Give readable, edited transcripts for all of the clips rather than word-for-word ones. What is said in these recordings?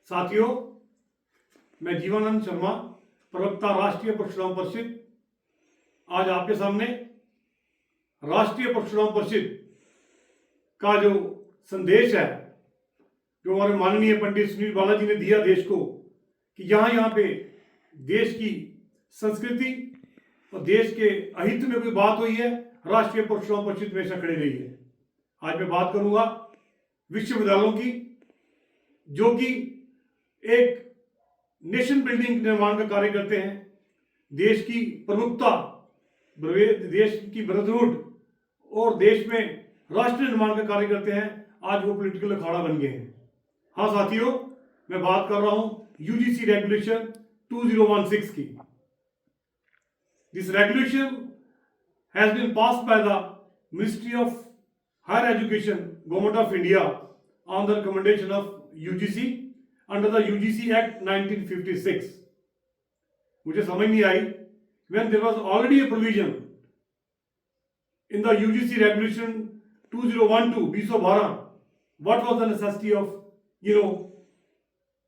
साथियों, मैं जीवानंद शर्मा, प्रवक्ता राष्ट्रीय परशुराम परिषद, आज आपके सामने राष्ट्रीय परशुराम परिषद का जो संदेश है, जो हमारे माननीय पंडित सुनील बालाजी ने दिया देश को, कि यहाँ पे देश की संस्कृति और देश के अहित में कोई बात हुई है, राष्ट्रीय परशुराम परिषद हमेशा खड़ी रही है। आज मैं बात करूंगा विश्वविद्यालयों की, जो कि एक नेशन बिल्डिंग निर्माण का कार्य करते हैं, देश की प्रमुखता, देश की ब्रदरहुड और देश में राष्ट्र निर्माण का कार्य करते हैं। आज वो पॉलिटिकल अखाड़ा बन गए हैं। हाँ साथियों, मैं बात कर रहा हूं यूजीसी रेगुलेशन 2016 की। This regulation has been passed by the ministry of higher education, government of India, on the recommendation of UGC under the UGC Act 1956. मुझे समझ नहीं आई, when there was already a provision in the UGC regulation 2012 2012, what was the necessity of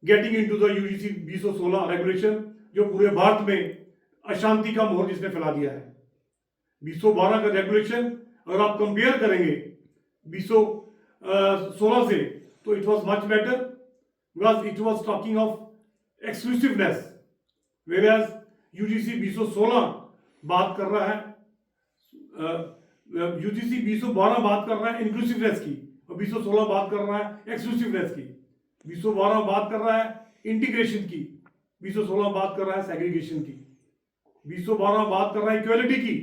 getting into the UGC 2016 regulation, जो पूरे भारत में अशांति का माहौल जिसने फैला दिया है। 2012 का रेगुलेशन अगर आप कंपेयर करेंगे 2016 से, तो it was much better, because it was talking of exclusiveness, whereas UGC 2016 बात कर रहा है, UGC 2012 बात कर रहा है इंक्लूसिवनेस की, और 2016 बात कर रहा है एक्सक्लूसिवनेस की। 2012 बात कर रहा है इंटीग्रेशन की, 2016 बात कर रहा है सेग्रीगेशन की। 2012 बात कर रहा है इक्वलिटी की,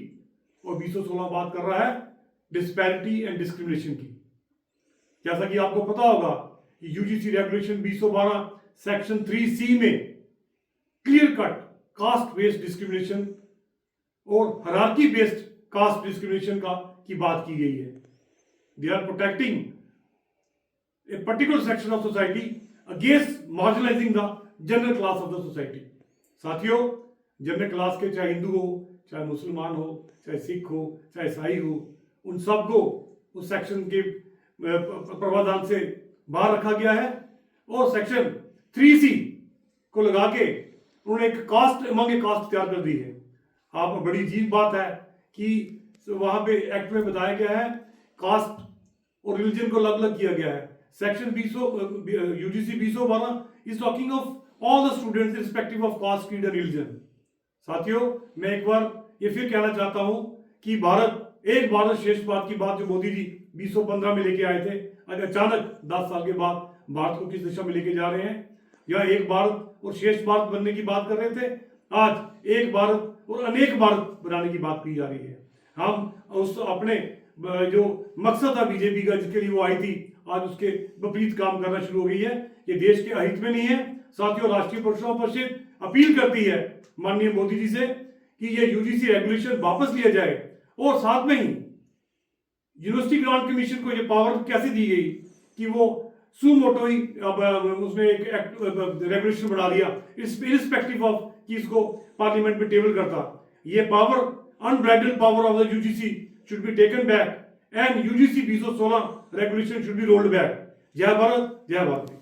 और 2016 बात कर रहा है डिस्पैरिटी एंड डिस्क्रिमिनेशन की। जैसा कि आपको पता होगा, यूजीसी रेगुलेशन 2012 सेक्शन 3C में clear cut caste based discrimination और हायरार्की बेस्ड कास्ट डिस्क्रिमिनेशन की बात की गई है। They are protecting a particular section of society against marginalising the general class of the society. साथियों, जनरल क्लास के चाहे हिंदू हो, चाहे मुसलमान हो, चाहे सिख हो, चाहे ईसाई हो, उन सबको उस सेक्शन के प्रावधान से बाहर रखा गया है, और सेक्शन 3C को लगा के उन्होंने एक कास्ट अमंग कास्ट तैयार कर दी है। आप बड़ी अजीब बात है कि वहां पे एक्ट में बताया गया है कास्ट और रिलीजन को अलग अलग किया गया है। Section UGC 2012 is talking of all the students respective of caste, creed and religion. साथियों, मैं एक बार ये फिर कहना चाहता हूं कि एक भारत श्रेष्ठ भारत की बात जो मोदी जी 2015 में लेके आए थे, आज अचानक 10 साल के बाद भारत को किस दिशा में लेके जा रहे हैं। या एक भारत और श्रेष्ठ भारत बनने की बात कर रहे थे, आज एक भारत और अनेक भारत बनाने की बात की जा रही है। हम उस अपने जो मकसद था बीजेपी का, जिसके लिए वो आई थी, आज उसके विपरीत काम करना शुरू हो गई है। ये देश के हित में नहीं है। साथियों, राष्ट्रीय परशुराम परिषद अपील करती है माननीय मोदी जी से कि ये यूजीसी रेगुलेशन वापस लिया जाए, और साथ में ही यूनिवर्सिटी ग्रांट कमीशन को ये पावर कैसे दी गई कि वो सुमोटो ही उसमें एक रेगुलेशन बना दिया, इरिस्पेक्टिव ऑफ कि इसको पार्लियामेंट में टेबल करता। ये power, unbridled power of the UGC should be taken back, and UGC 2016 regulation should be rolled back. जय भारत, जय भारत।